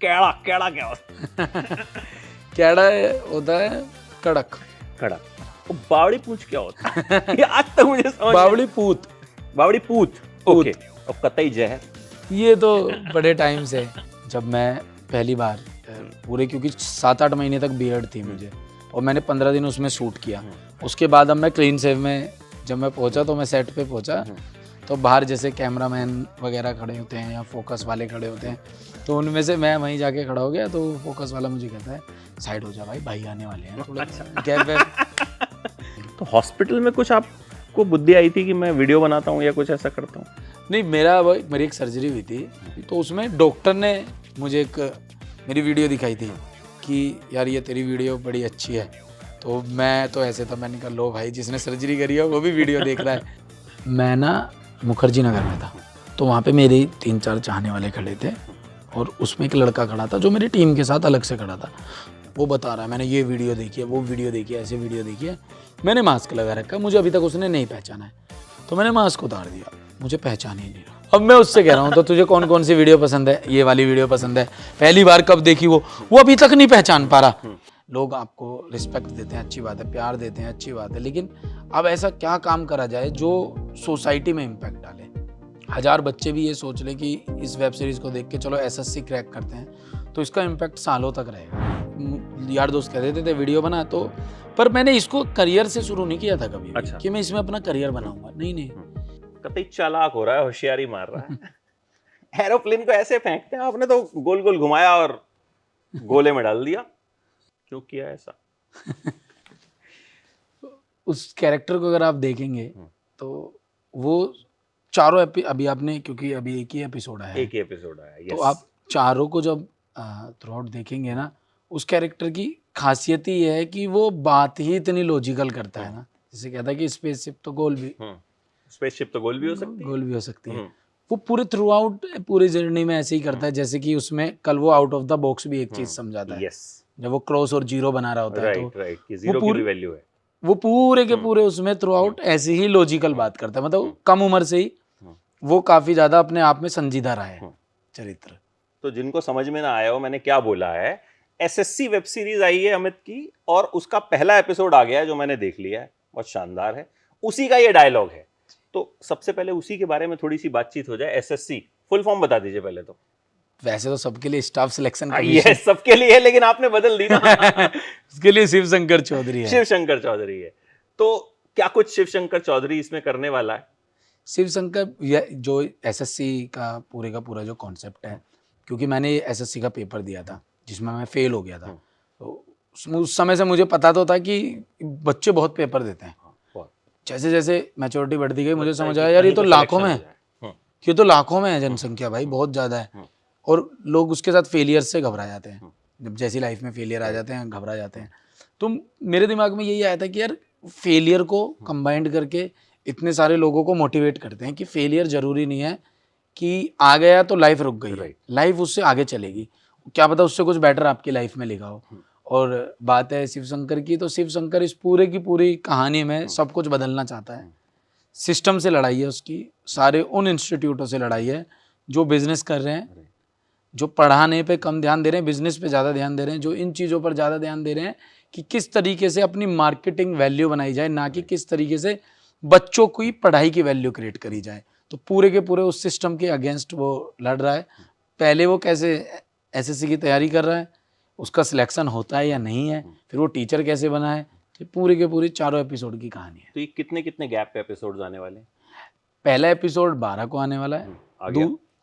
कैड़ा कैड़ा क्या होता कैड़ा होता है कड़क, कड़ा। और बावड़ी पूछ क्या होता है? ये आज तक मुझे समझ बावड़ी पूत। बावड़ी पूछ। पूत। ओके। और कतई जहर। ये तो बड़े टाइम से, जब मैं पहली बार पूरे, क्योंकि 7-8 महीने तक बियर्ड थी मुझे और मैंने 15 दिन उसमें शूट किया। उसके बाद अब मैं क्लीन सेव में जब मैं पहुंचा तो मैं सेट पे पहुंचा तो बाहर जैसे कैमरामैन वगैरह खड़े होते हैं या फोकस वाले खड़े होते हैं, तो उनमें से मैं वहीं जाके खड़ा हो गया। तो फोकस वाला मुझे कहता है साइड हो जा भाई आने वाले हैं, थोड़ा गैप वैप। तो हॉस्पिटल में कुछ आपको बुद्धि आई थी कि मैं वीडियो बनाता हूँ या कुछ ऐसा करता हूँ? नहीं, मेरी एक सर्जरी हुई थी तो उसमें डॉक्टर ने मुझे एक मेरी वीडियो दिखाई थी कि यार ये तेरी वीडियो बड़ी अच्छी है। तो मैं तो ऐसे था, मैंने कहा लो भाई जिसने सर्जरी करी है वो भी वीडियो देख रहा है। मैं ना मुखर्जी नगर में था तो वहाँ पे मेरे 3-4 चाहने वाले खड़े थे और उसमें एक लड़का खड़ा था जो मेरी टीम के साथ अलग से खड़ा था। वो बता रहा है मैंने ये वीडियो देखी है, वो वीडियो देखी है, ऐसे वीडियो देखी है। मैंने मास्क लगा रखा, मुझे अभी तक उसने नहीं पहचाना है तो मैंने मास्क उतार दिया, मुझे पहचान ही नहीं रहा। अब मैं उससे कह रहा हूँ तो तुझे कौन कौन सी वीडियो पसंद है? ये वाली वीडियो पसंद है। पहली बार कब देखी वो अभी तक नहीं पहचान पा रहा। लोग आपको रिस्पेक्ट देते हैं, अच्छी बात है, प्यार देते हैं, अच्छी बात है, लेकिन अब ऐसा क्या काम करा जाए जो सोसाइटी में इम्पैक्ट डाले? 1000 बच्चे भी ये सोच ले कि इस वेब सीरीज को देख के चलो एसएससी क्रैक करते हैं तो इसका इम्पैक्ट सालों तक रहेगा। यार दोस्त कह देते थे वीडियो बना, तो पर मैंने इसको करियर से शुरू नहीं किया था कभी। अच्छा। कि मैं इसमें अपना करियर बनाऊंगा, नहीं। कतई चालाक हो रहा है, होशियारी मार रहा है। एरोप्लेन को ऐसे फेंकते हैं, आपने तो गोल गोल घुमाया और गोले में डाल दिया। क्यों किया ऐसा? उस कैरेक्टर को अगर आप देखेंगे तो वो चारों अभी आपने, क्योंकि अभी एक ही एपिसोड आया है, एक ही एपिसोड आया। तो यस। आप चारों को जब थ्रू आउट देखेंगे ना, उस कैरेक्टर की खासियत ही है कि वो बात ही इतनी लॉजिकल करता है ना। जैसे कहता है कि स्पेसशिप तो स्पेसशिप तो गोल भी हो सकती है। गोल भी हो सकती है। वो पूरे थ्रू आउट पूरी जर्नी में ऐसे ही करता है। जैसे कि उसमें कल वो आउट ऑफ द बॉक्स भी एक चीज समझाता है। यस। जब वो क्रॉस और जीरो बना रहा होता है तो राइट कि जीरो की भी वैल्यू है। वो पूरे के पूरे उसमें थ्रू आउट ऐसी ही लॉजिकल बात करता है। मतलब कम उम्र से ही वो काफी ज्यादा अपने आप में संजीदा रहा है चरित्र। तो जिनको समझ में ना आया हो मैंने क्या बोला है, एसएससी वेब सीरीज आई है अमित की और उसका पहला एपिसोड आ गया है जो मैंने देख लिया है, बहुत शानदार है। उसी का ये डायलॉग है। तो सबसे पहले उसी के बारे में थोड़ी सी बातचीत हो जाए। एसएससी फुल फॉर्म बता दीजिए पहले तो। वैसे तो सबके लिए स्टाफ सिलेक्शन ये सबके लिए है, लेकिन आपने बदल दी ना। उसके लिए शिव शंकर चौधरी है। शिव शंकर चौधरी है। तो क्या कुछ शिव शंकर चौधरी इसमें करने वाला है? शिव शंकर जो एसएससी का पूरा जो कॉन्सेप्ट है, क्योंकि मैंने एसएससी का पेपर दिया था जिसमें मैं फेल हो गया था, तो उस समय से मुझे पता तो था कि बच्चे बहुत पेपर देते हैं। जैसे जैसे मैच्योरिटी बढ़ती गई मुझे समझ आया यार ये तो लाखों में है, ये तो लाखों में है जनसंख्या भाई, बहुत ज़्यादा है। और लोग उसके साथ फेलियर से घबरा जाते हैं। जब जैसी लाइफ में फेलियर आ जाते हैं घबरा जाते हैं। तो मेरे दिमाग में यही आया था कि यार फेलियर को कंबाइंड करके इतने सारे लोगों को मोटिवेट करते हैं कि फेलियर जरूरी नहीं है कि आ गया तो लाइफ रुक गई, लाइफ उससे आगे चलेगी, क्या पता उससे कुछ बेटर आपकी लाइफ में लिखा हो। और बात है शिव शंकर की, तो शिव शंकर इस पूरे की पूरी कहानी में सब कुछ बदलना चाहता है। सिस्टम से लड़ाई है उसकी, सारे उन इंस्टीट्यूटों से लड़ाई है जो बिजनेस कर रहे हैं, जो पढ़ाने पे कम ध्यान दे रहे हैं, बिजनेस पे ज़्यादा ध्यान दे रहे हैं, जो इन चीज़ों पर ज़्यादा ध्यान दे रहे हैं कि किस तरीके से अपनी मार्केटिंग वैल्यू बनाई जाए, ना कि किस तरीके से बच्चों की पढ़ाई की वैल्यू क्रिएट करी जाए। तो पूरे के पूरे उस सिस्टम के अगेंस्ट वो लड़ रहा है। पहले वो कैसे एसएससी की तैयारी कर रहा है, उसका सिलेक्शन होता है या नहीं है, फिर वो टीचर कैसे बना है, ये पूरे के पूरे चारों एपिसोड की कहानी है। तो ये कितने कितने गैप पे एपिसोड्स आने वाले हैं? पहला एपिसोड 12 को आने वाला है,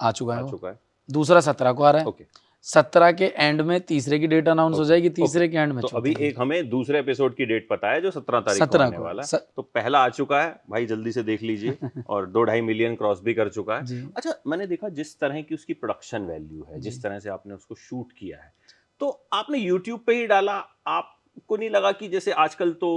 आ चुका है। दूसरा 17 को आ रहा है। 17 के एंड में तीसरे की डेट अनाउंस हो जाएगी, तीसरे के एंड में। तो अभी एक हमें दूसरे एपिसोड की डेट पता है जो 17 तारीख को आने वाला है। तो पहला आ चुका है भाई, जल्दी से देख लीजिए। और 2-2.5 मिलियन क्रॉस भी कर चुका है। अच्छा, मैंने देखा जिस तरह की उसकी प्रोडक्शन वैल्यू है, जिस तरह से आपने उसको शूट किया है, तो आपने यूट्यूब पे ही डाला। आपको नहीं लगा कि जैसे आजकल तो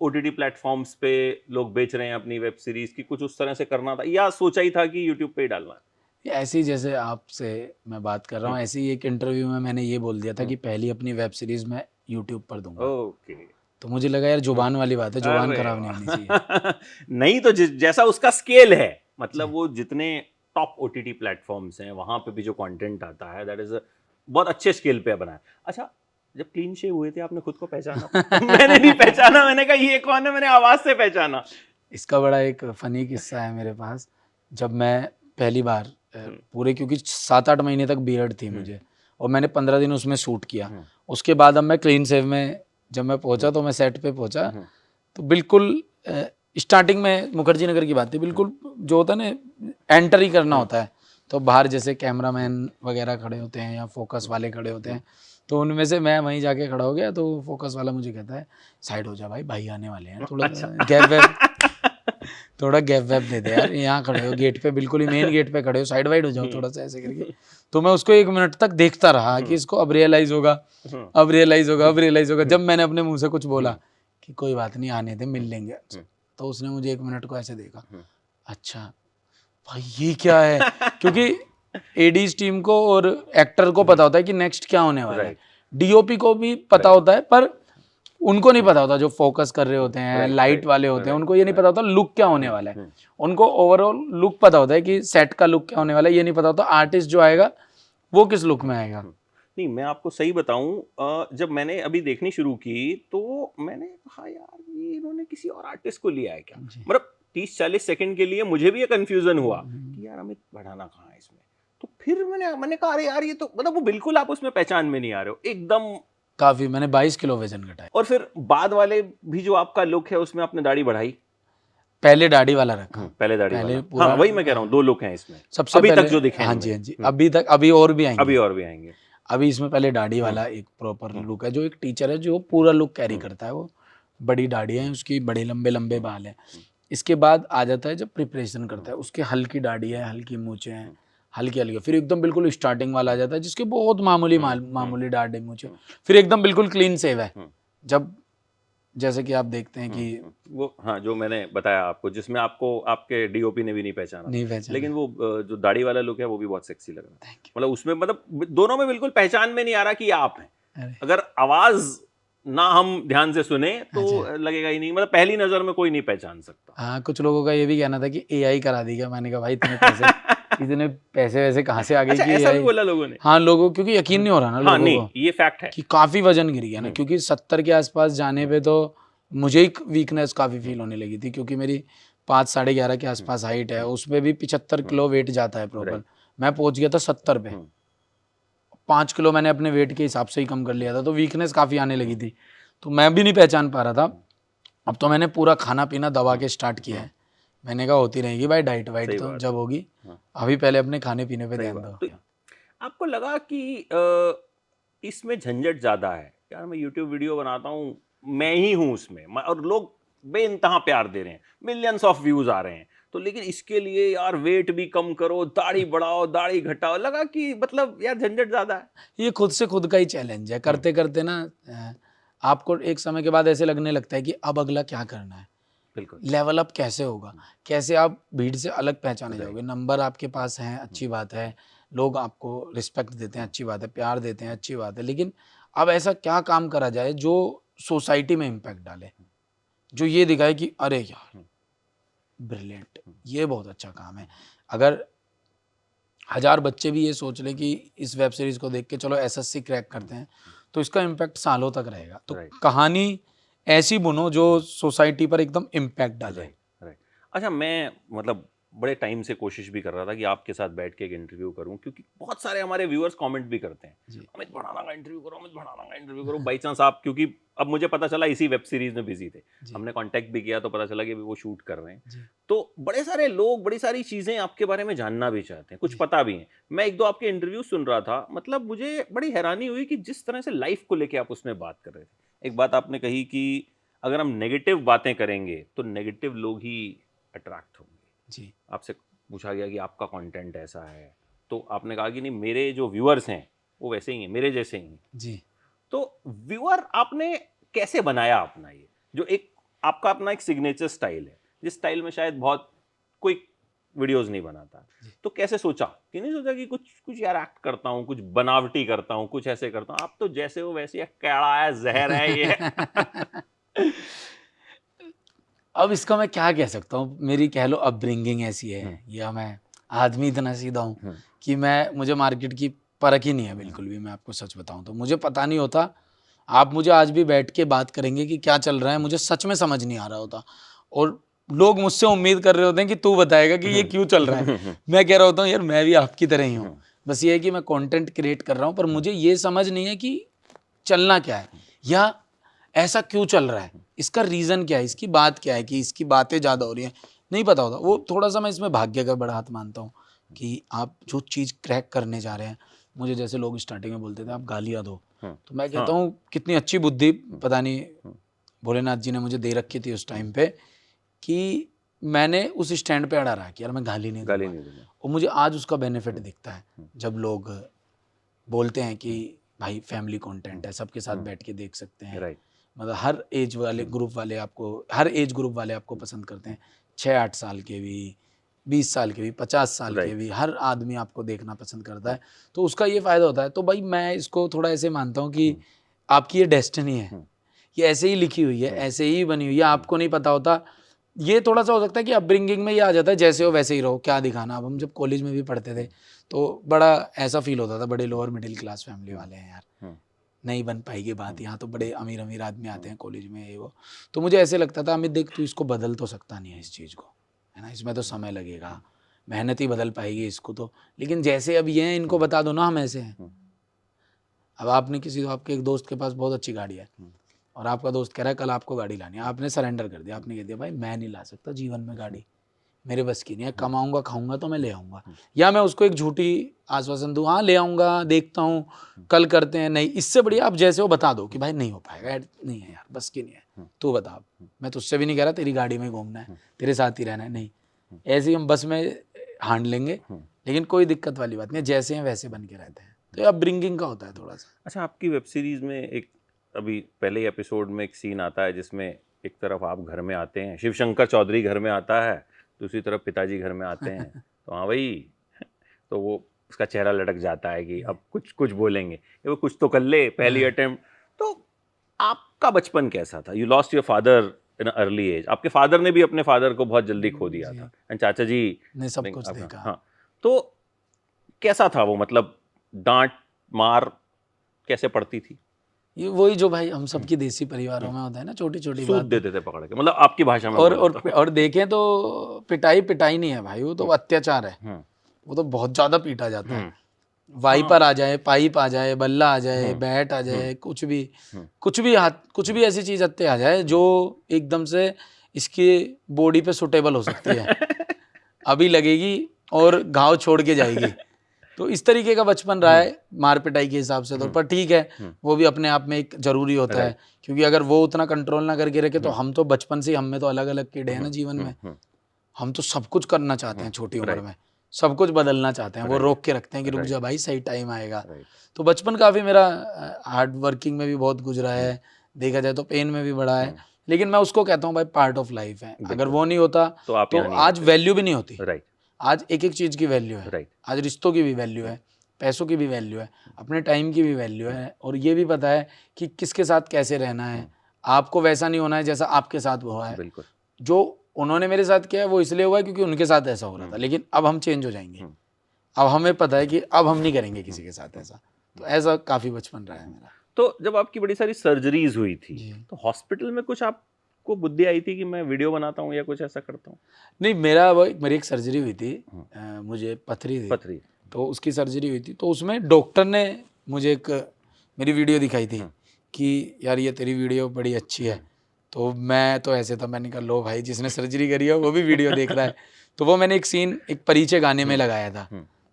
ओटीटी प्लेटफॉर्म्स पे लोग बेच रहे हैं अपनी वेब सीरीज की, कुछ उस तरह से करना था, या सोचा ही था कि यूट्यूब पे ही डालना है? ऐसे ही जैसे आपसे मैं बात कर रहा हूँ, ऐसे ही एक इंटरव्यू में मैंने ये बोल दिया था कि पहली अपनी वेब सीरीज मैं यूट्यूब पर दूंगा। ओके। तो मुझे लगा यार जुबान वाली बात है, जुबान खराब नहीं होनी चाहिए। नहीं तो जैसा उसका स्केल है, मतलब वो जितने टॉप ओटीटी प्लेटफॉर्म्स हैं वहां पे भी जो कंटेंट आता है, दैट इज बहुत अच्छे स्केल पे बनाया। अच्छा, जब क्लीन शेव हुए थे आपने खुद को पहचाना? मैंने नहीं पहचाना, मैंने कहा ये कौन है, मैंने आवाज से पहचाना। इसका बड़ा एक फनी किस्सा है मेरे पास। जब मैं पहली बार पूरे, क्योंकि 7-8 महीने तक बियर्ड थी मुझे और मैंने 15 दिन उसमें शूट किया, उसके बाद अब मैं क्लीन शेव में जब मैं पहुंचा तो मैं सेट पे पहुंचा तो बिल्कुल स्टार्टिंग में मुखर्जी नगर की बात थी, बिल्कुल जो होता है ना एंटर ही करना होता है तो बाहर जैसे कैमरामैन वगैरह खड़े होते हैं या फोकस वाले खड़े होते हैं, तो उनमें से मैं वहीं जाके खड़ा हो गया तो फोकस वाला मुझे कहता है साइड हो जा भाई, भाई आने वाले हैं, थोड़ा गैप वैप थोड़ा गैप वैप दे दे यार, यहाँ खड़े हो गेट पे, बिल्कुल ही मेन गेट पे खड़े हो, साइड वाइड हो जाओ थोड़ा सा ऐसे करके। तो मैं उसको 1 मिनट तक देखता रहा कि इसको अब रियलाइज होगा, अब रियलाइज होगा, अब रियलाइज होगा। जब मैंने अपने मुंह से कुछ बोला कि कोई बात नहीं आने दे, मिल लेंगे, तो उसने मुझे 1 मिनट को ऐसे देखा, अच्छा भाई ये क्या है, क्योंकि एडीज टीम को और एक्टर को पता होता है कि नेक्स्ट क्या होने वाला है, डीओपी को भी पता होता है, पर उनको नहीं पता होता, जो फोकस कर रहे होते हैं, लाइट वाले होते हैं, उनको ये नहीं पता होता लुक क्या होने वाला है। उनको ओवरऑल लुक पता होता है कि सेट का लुक क्या होने वाला है, ये नहीं पता होता आर्टिस्ट जो आएगा वो किस लुक में आएगा। नहीं, मैं आपको सही बताऊं, जब मैंने अभी देखनी शुरू की तो मैंने कहा यार ये इन्होंने किसी और आर्टिस्ट को लिया है क्या, मतलब 30-40 सेकंड के लिए मुझे भी ये कंफ्यूजन हुआ कि यार अमित भड़ाना कहाँ है इसमें। तो फिर मैंने कहा अरे यार ये तो मतलब वो बिल्कुल आप उसमें पहचान में नहीं आ रहे हो एकदम। काफी, मैंने 22 किलो वजन घटाया। और फिर बाद वाले भी जो आपका लुक है उसमें आपने दाढ़ी बढ़ाई? पहले दाढ़ी वाला रखा, पहले दाढ़ी वाला, हाँ वही मैं कह रहा हूँ, 2 लुक हैं इसमें सबसे अभी पहले तक जो दिखे। हाँ जी, हाँ जी, अभी तक, अभी और भी आएंगे, अभी और भी आएंगे। अभी इसमें पहले दाढ़ी वाला एक प्रॉपर लुक है, जो एक टीचर है जो पूरा लुक कैरी करता है, वो बड़ी दाढ़ी है उसकी, बड़े लंबे लंबे बाल हैं। इसके बाद आ जाता है जब प्रिपरेशन करता है, उसके हल्की दाढ़ी है, हल्की मूछें हैं, हल्की हल्की, फिर एकदम बिल्कुल स्टार्टिंग वाला आ जाता है जिसके बहुत मामूली मामूली दाढ़ी मूछें, फिर एकदम बिल्कुल क्लीन शेव है। जब जैसे कि आप देखते हैं कि वो, हाँ जो मैंने बताया आपको, जिसमें आपको आपके डीओपी ने भी नहीं पहचाना, लेकिन वो जो दाढ़ी वाला लुक है वो भी बहुत सेक्सी लग रहा है, मतलब उसमें, मतलब दोनों में बिल्कुल पहचान में नहीं आ रहा कि आप हैं। अगर आवाज ना हम ध्यान से सुने तो लगेगा ही नहीं, मतलब पहली नजर में कोई नहीं पहचान सकता। हाँ, कुछ लोगों का ये भी कहना था कि एआई करा दी क्या, मैंने कहा भाई इतने पैसे वैसे कहाँ से आ गए? अच्छा, ऐसा भी बोला लोगों ने? हाँ, लोगों, क्योंकि यकीन नहीं हो रहा ना हाँ, लोगों को, ये फैक्ट है कि काफी वजन गिर गया ना, क्योंकि 70 के आसपास जाने पे तो मुझे एक वीकनेस काफी फील होने लगी थी, क्योंकि मेरी 5-11.5 के आसपास हाइट है, उसमें भी 75 किलो वेट जाता है प्रॉपर, मैं पहुंच गया था 70 पे, 5 किलो मैंने अपने वेट के हिसाब से ही कम कर लिया था, तो वीकनेस काफी आने लगी थी, तो मैं भी नहीं पहचान पा रहा था। अब तो मैंने पूरा खाना पीना दबा के स्टार्ट किया है, मैंने कहा होती रहेगी भाई डाइट वाइट तो जब होगी, अभी पहले अपने खाने पीने पे ध्यान दो। आपको लगा कि इसमें झंझट ज्यादा है यार, मैं यूट्यूब वीडियो बनाता हूँ, मैं ही हूँ उसमें, और लोग बेइंतहा प्यार दे रहे हैं, मिलियंस ऑफ व्यूज आ रहे हैं, तो लेकिन इसके लिए यार वेट भी कम करो, दाढ़ी बढ़ाओ, दाढ़ी घटाओ, लगा कि मतलब यार झंझट ज्यादा है। ये खुद से खुद का ही चैलेंज है, करते करते ना आपको एक समय के बाद ऐसे लगने लगता है कि अब अगला क्या करना है, बिल्कुल लेवल अप कैसे होगा, कैसे आप भीड़ से अलग पहचाने जाओगे। नंबर आपके पास हैं, अच्छी बात है, लोग आपको रिस्पेक्ट देते हैं, अच्छी बात है, प्यार देते हैं, अच्छी बात है, लेकिन अब ऐसा क्या काम करा जाए जो सोसाइटी में इम्पैक्ट डाले, जो ये दिखाए कि अरे यार ब्रिलियंट, ये बहुत अच्छा काम है। अगर 1000 बच्चे भी ये सोच लें कि इस वेब सीरीज को देख के चलो एसएससी क्रैक करते हैं, तो इसका इम्पैक्ट सालों तक रहेगा। तो कहानी ऐसी बुनो जो सोसाइटी पर एकदम इम्पैक्ट डाले। अच्छा, मैं मतलब बड़े टाइम से कोशिश भी कर रहा था कि आपके साथ बैठ के एक इंटरव्यू करूं, क्योंकि बहुत सारे हमारे व्यूअर्स कमेंट भी करते हैं अमित भड़ाना का इंटरव्यू करो, अमित भड़ाना का इंटरव्यू करो। बाई चांस आप, क्योंकि अब मुझे पता चला इसी वेब सीरीज में बिजी थे, हमने कांटेक्ट भी किया तो पता चला कि अभी वो शूट कर रहे हैं, तो बड़े सारे लोग बड़ी सारी चीजें आपके बारे में जानना भी चाहते हैं, कुछ पता भी है। मैं 1-2 आपके इंटरव्यू सुन रहा था, मतलब मुझे बड़ी हैरानी हुई कि जिस तरह से लाइफ को लेके आप उसमें बात कर रहे थे। एक बात आपने कही कि अगर हम नेगेटिव बातें करेंगे तो नेगेटिव लोग ही अट्रैक्ट होंगे जी। आपसे पूछा गया कि आपका कंटेंट ऐसा है, तो आपने कहा कि नहीं, मेरे जो व्यूअर्स हैं वो वैसे ही हैं, मेरे जैसे ही जी। तो व्यूअर आपने कैसे बनाया अपना, ये जो एक आपका अपना एक सिग्नेचर स्टाइल है, जिस स्टाइल में शायद बहुत कोई वीडियोस नहीं बनाता, तो कैसे सोचा कि नहीं सोचा कि कुछ यार एक्ट करता हूँ, कुछ बनावटी करता हूँ, कुछ ऐसे करता हूँ? आप तो जैसे हो वैसे ही, कैड़ा है, जहर है ये। अब इसका मैं क्या कह सकता हूँ, मेरी कह लो अपब्रिंगिंग ऐसी है, या मैं आदमी इतना सीधा हूँ कि मुझे मार्केट की फर्क ही नहीं है बिल्कुल भी। मैं आपको सच बताऊं तो मुझे पता नहीं होता। आप मुझे आज भी बैठ के बात करेंगे कि क्या चल रहा है, मुझे सच में समझ नहीं आ रहा होता। और लोग मुझसे उम्मीद कर रहे होते हैं कि तू बताएगा कि ये क्यों चल रहा है। मैं कह रहा होता हूँ यार मैं भी आपकी तरह ही हूँ, बस ये है कि मैं कंटेंट क्रिएट कर रहा हूँ, पर मुझे ये समझ नहीं है कि चलना क्या है या ऐसा क्यों चल रहा है, इसका रीज़न क्या है, इसकी बात क्या है कि इसकी बातें ज़्यादा हो रही हैं, नहीं पता होता। वो थोड़ा सा मैं इसमें भाग्य का बड़ा हाथ मानता हूँ कि आप जो चीज़ क्रैक करने जा रहे हैं। मुझे जैसे लोग स्टार्टिंग में बोलते थे आप गालियाँ दो, तो मैं कहता हूँ कितनी अच्छी बुद्धि पता नहीं भोलेनाथ जी ने मुझे दे रखी थी उस टाइम पे कि मैंने उस स्टैंड पे अड़ा रहा कि यार मैं गाली नहीं दूंगा। और मुझे आज उसका बेनिफिट दिखता है जब लोग बोलते हैं कि भाई फैमिली कंटेंट है, सबके साथ बैठ के देख सकते हैं। मतलब हर एज वाले ग्रुप वाले आपको पसंद करते हैं। 6-8 साल के भी, 20 साल के भी, 50 साल के भी, हर आदमी आपको देखना पसंद करता है। तो उसका ये फ़ायदा होता है। तो भाई मैं इसको थोड़ा ऐसे मानता हूँ कि आपकी ये डेस्टिनी है, ये ऐसे ही लिखी हुई है, ऐसे ही बनी हुई है, आपको नहीं पता होता। ये थोड़ा सा हो सकता है कि अपब्रिंगिंग में ये आ जाता है जैसे हो वैसे ही रहो, क्या दिखाना। अब हम जब कॉलेज में भी पढ़ते थे तो बड़ा ऐसा फील होता था, बड़े लोअर मिडिल क्लास फैमिली वाले हैं यार, नहीं बन पाएगी बात, यहाँ तो बड़े अमीर अमीर आदमी आते हैं कॉलेज में, ये वो। तो मुझे ऐसे लगता था अमित देख तू इसको बदल तो सकता नहीं है इस चीज़ को, है ना, इसमें तो समय लगेगा, मेहनत ही बदल पाएगी इसको तो। लेकिन जैसे अब ये हैं इनको बता दो ना हम ऐसे हैं। अब आपने आपके एक दोस्त के पास बहुत अच्छी गाड़ी है और आपका दोस्त कह रहा है कल आपको गाड़ी लानी है, आपने सरेंडर कर दिया, आपने कह दिया भाई मैं नहीं ला सकता जीवन में गाड़ी, मेरे बस की नहीं है, कमाऊंगा खाऊंगा तो मैं ले आऊँगा। या मैं उसको एक झूठी आश्वासन दूँ, हाँ ले आऊँगा, देखता हूँ, कल करते हैं। नहीं, इससे बढ़िया आप जैसे हो बता दो कि भाई नहीं हो पाएगा, नहीं है यार, बस की नहीं है, तू बता। मैं तुझसे भी नहीं कह रहा तेरी गाड़ी में घूमना है, तेरे साथ ही रहना है, नहीं, ऐसे ही हम बस में हांड लेंगे, लेकिन कोई दिक्कत वाली बात नहीं, जैसे हैं वैसे बन के रहते हैं। तो अब ब्रिंगिंग का होता है थोड़ा सा। अच्छा, आपकी वेब सीरीज़ में एक अभी पहले एपिसोड में एक सीन आता है जिसमें एक तरफ आप घर में आते हैं, शिव शंकर चौधरी घर में आता है, दूसरी तरफ पिताजी घर में आते हैं तो हाँ भाई, तो वो उसका चेहरा लटक जाता है कि अब कुछ बोलेंगे, वो कुछ तो कर ले, पहली अटेम्प्ट। तो आपका बचपन कैसा था? You lost your father in early age, आपके फादर ने भी अपने फादर को बहुत जल्दी खो दिया था, एंड चाचा जी ने सब कुछ देखा। हाँ, तो कैसा था वो? मतलब डांट मार कैसे पड़ती थी? ये वही जो भाई हम सबकी देसी परिवारों में होता है ना, छोटी छोटी बात देते थे पकड़ के, मतलब आपकी भाषा में। और देखें तो पिटाई नहीं है भाई, वो तो अत्याचार है। वो तो बहुत ज्यादा पीटा जाता है। वाइपर आ जाए, पाइप आ जाए, बल्ला आ जाए, बैट आ जाए, कुछ भी ऐसी चीज हत्ते आ जाए जो एकदम से इसकी बॉडी पे सुटेबल हो सकती है, अभी लगेगी और घाव छोड़ के जाएगी। तो इस तरीके का बचपन रहा है मार पिटाई के हिसाब से तो। पर ठीक है, वो भी अपने आप में एक जरूरी होता है, क्योंकि अगर वो उतना कंट्रोल ना करके रखे तो हम तो बचपन से, हम में तो अलग अलग कीड़े हैं ना जीवन में, हम तो सब कुछ करना चाहते हैं, छोटी उम्र में सब कुछ बदलना चाहते हैं। वो रोक के रखते हैं कि रुक जा भाई, सही टाइम आएगा। तो बचपन काफी मेरा हार्ड वर्किंग में भी बहुत गुजरा है, देखा जाए तो पेन में भी बड़ा है, लेकिन मैं उसको कहता हूँ भाई पार्ट ऑफ लाइफ है। अगर वो नहीं होता तो आज वैल्यू भी नहीं होती। आज एक एक चीज की वैल्यू है, आज रिश्तों की भी वैल्यू है, पैसों की भी वैल्यू है, अपने टाइम की भी वैल्यू है, और ये भी पता है कि किसके साथ कैसे रहना है। आपको वैसा नहीं होना है जैसा आपके साथ हुआ है। जो उन्होंने मेरे साथ किया है वो इसलिए हुआ है क्योंकि उनके साथ ऐसा हो रहा था, लेकिन अब हम चेंज हो जाएंगे। अब हमें पता है कि अब हम नहीं करेंगे किसी के साथ ऐसा। तो ऐसा काफी बचपन रहा है मेरा। तो जब आपकी बड़ी सारी सर्जरीज हुई थी तो हॉस्पिटल में कुछ आपको बुद्धि आई थी कि मैं वीडियो बनाता हूँ या कुछ ऐसा करता हूँ? नहीं, मेरी एक सर्जरी हुई थी, मुझे पथरी थी, तो उसकी सर्जरी हुई थी। तो उसमें डॉक्टर ने मुझे एक मेरी वीडियो दिखाई थी कि यार ये तेरी वीडियो बड़ी अच्छी है। तो मैं तो ऐसे था, मैंने कहा लो भाई, जिसने सर्जरी करी है वो भी वीडियो देख रहा है। तो वो मैंने एक सीन एक परिचय गाने में लगाया था।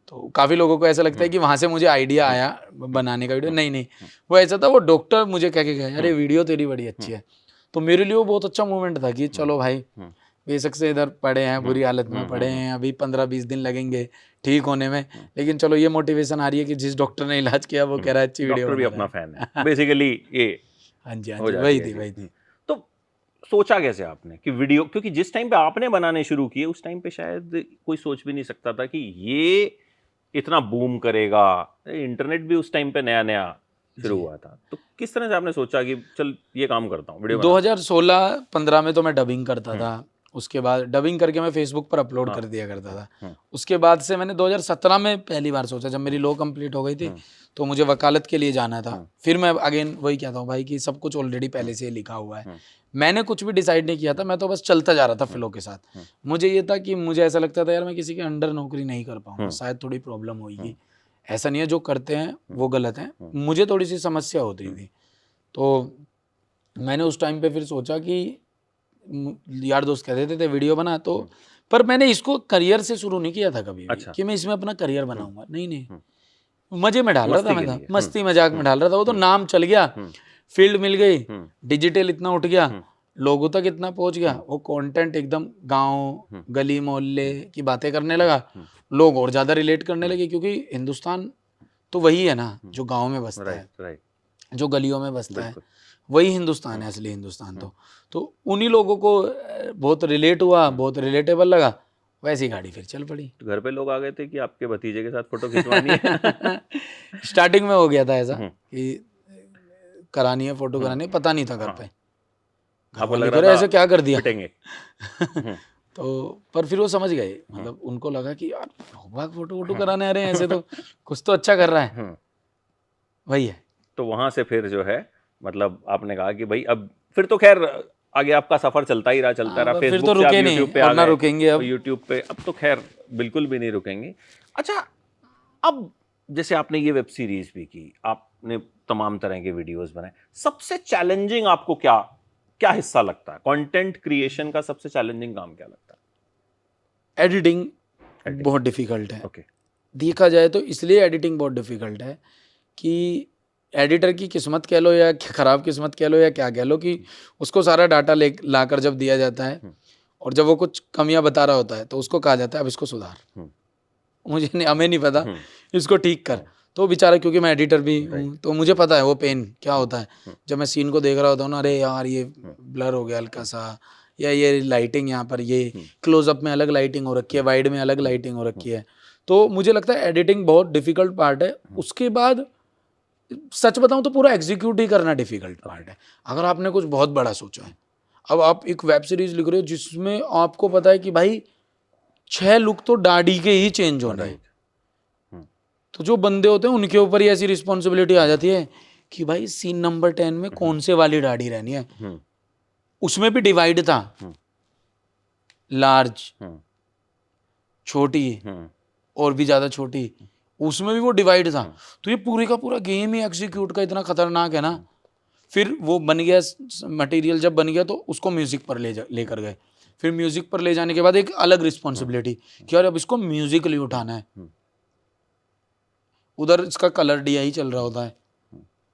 तो काफ़ी लोगों को ऐसा लगता है कि वहाँ से मुझे आइडिया आया बनाने का वीडियो। नहीं, वो ऐसा था, वो डॉक्टर मुझे कह के गया अरे वीडियो तेरी बड़ी अच्छी है। तो मेरे लिए वो बहुत अच्छा मोमेंट था कि चलो भाई, बेशक से इधर पड़े हैं, बुरी हालत में पड़े हैं, अभी 15-20 दिन लगेंगे ठीक होने में, लेकिन चलो ये मोटिवेशन आ रही है कि जिस डॉक्टर ने इलाज किया वो कह रहा है अच्छी वीडियो। डॉक्टर भी अपना फैन है बेसिकली ये। हाँ जी, वही थी। तो सोचा कैसे आपने कि वीडियो, क्योंकि जिस टाइम पे आपने बनाने शुरू किए उस टाइम पे शायद कोई सोच भी नहीं सकता था कि ये इतना बूम करेगा। इंटरनेट भी उस टाइम पे नया नया शुरू हुआ था। तो किस तरह से आपने सोचा कि चल ये काम करता हूँ वीडियो? 2016-15 में तो मैं डबिंग करता था, उसके बाद डबिंग करके मैं फेसबुक पर अपलोड कर दिया करता था। उसके बाद से मैंने 2017 में पहली बार सोचा, जब मेरी लॉ कंप्लीट हो गई थी तो मुझे वकालत के लिए जाना था। फिर मैं अगेन वही कहता हूँ भाई कि सब कुछ ऑलरेडी पहले से लिखा हुआ है, मैंने कुछ भी डिसाइड नहीं किया था, मैं तो बस चलता जा रहा था फ्लो के साथ। मुझे ये था कि मुझे ऐसा लगता था यार मैं किसी के अंडर नौकरी नहीं कर पाऊंगा, शायद थोड़ी प्रॉब्लम होगी। ऐसा नहीं है जो करते हैं वो गलत है, मुझे थोड़ी सी समस्या होती थी। तो मैंने उस टाइम पे फिर सोचा कि यार दोस्त कहते थे वीडियो बना, तो पर मैंने इसको करियर से शुरू नहीं किया था कभी भी कि मैं इसमें अपना करियर बनाऊंगा, नहीं, मजे में डाल रहा था मैं, था मस्ती मजाक में डाल रहा था। वो तो नाम चल गया, फील्ड मिल गई, डिजिटल इतना उठ गया, लोगों तक इतना पहुंच गया, वो कंटेंट एकदम गांव गली मोहल्ले की बातें करने लगा, लोग और ज्यादा रिलेट करने लगे, क्योंकि हिंदुस्तान तो वही है ना जो गांव में बसता है, जो गलियों में बसता है, वही हिंदुस्तान है, असली हिंदुस्तान। तो उन्हीं लोगों को बहुत रिलेट हुआ, बहुत रिलेटेबल लगा, वैसी गाड़ी फिर चल पड़ी। तो घर पे लोग आ गए थे कि आपके भतीजे के साथ फोटो खिंचवानी है? स्टार्टिंग में हो गया था ऐसा कि करानी है, फोटो करानी है, पता नहीं था घर पे, आपको लग रहा था ऐसे क्या कर दिया तो पर फिर वो समझ गए, मतलब उनको लगा कि यार फोटो वोटो कराने आ रहे हैं ऐसे, तो कुछ तो अच्छा कर रहा है, वही है। तो वहां से फिर जो है मतलब आपने कहा कि भाई अब फिर तो खैर आगे आपका सफर चलता ही रहा, चलता रहा, फेसबुक तो से आप यूट्यूब पे आ गए, रुकेंगे अब यूट्यूब पे, अब तो खैर बिल्कुल भी नहीं रुकेंगे। अच्छा, अब जैसे आपने ये वेब सीरीज भी की, आपने तमाम तरह के वीडियोस बनाए, सबसे चैलेंजिंग आपको क्या क्या हिस्सा लगता है? कंटेंट क्रिएशन का सबसे चैलेंजिंग काम क्या लगता है? एडिटिंग बहुत डिफिकल्ट है। देखा जाए तो इसलिए एडिटिंग बहुत डिफिकल्ट है कि एडिटर की किस्मत कह लो या ख़राब किस्मत कह लो या क्या कह लो, कि उसको सारा डाटा लाकर जब दिया जाता है और जब वो कुछ कमियां बता रहा होता है तो उसको कहा जाता है अब इसको सुधार, मुझे नहीं, हमें नहीं पता, इसको ठीक कर। तो बेचारा, क्योंकि मैं एडिटर भी हूँ तो मुझे पता है वो पेन क्या होता है। जब मैं सीन को देख रहा होता हूँ ना, अरे यार ये ब्लर हो गया हल्का सा, या ये लाइटिंग यहाँ पर, ये क्लोजअप में अलग लाइटिंग हो रखी है, वाइड में अलग लाइटिंग हो रखी है, तो मुझे लगता है एडिटिंग बहुत डिफिकल्ट पार्ट है। उसके बाद सच बताऊं तो पूरा एग्जीक्यूट ही करना डिफिकल्ट पार्ट है। अगर आपने कुछ बहुत बड़ा सोचा है, अब आप एक वेब सीरीज लिख रहे हो जिसमें आपको पता है कि भाई 6 लुक तो दाढ़ी के ही चेंज होना है, तो जो बंदे होते हैं उनके ऊपर ही ऐसी रिस्पॉन्सिबिलिटी आ जाती है कि भाई सीन नंबर 10 में कौन से वाली दाढ़ी रहनी है। उसमें भी डिवाइड था, लार्ज, छोटी और भी ज्यादा छोटी, उसमें भी वो डिवाइड था। तो ये पूरे का पूरा गेम ही एग्जीक्यूट का इतना खतरनाक है ना। फिर वो बन गया मटेरियल, जब बन गया तो उसको म्यूजिक पर लेकर गए। फिर म्यूजिक पर ले जाने के बाद एक अलग रिस्पॉन्सिबिलिटी कि यार अब इसको म्यूजिकली उठाना है। उधर इसका कलर डीआई चल रहा होता है,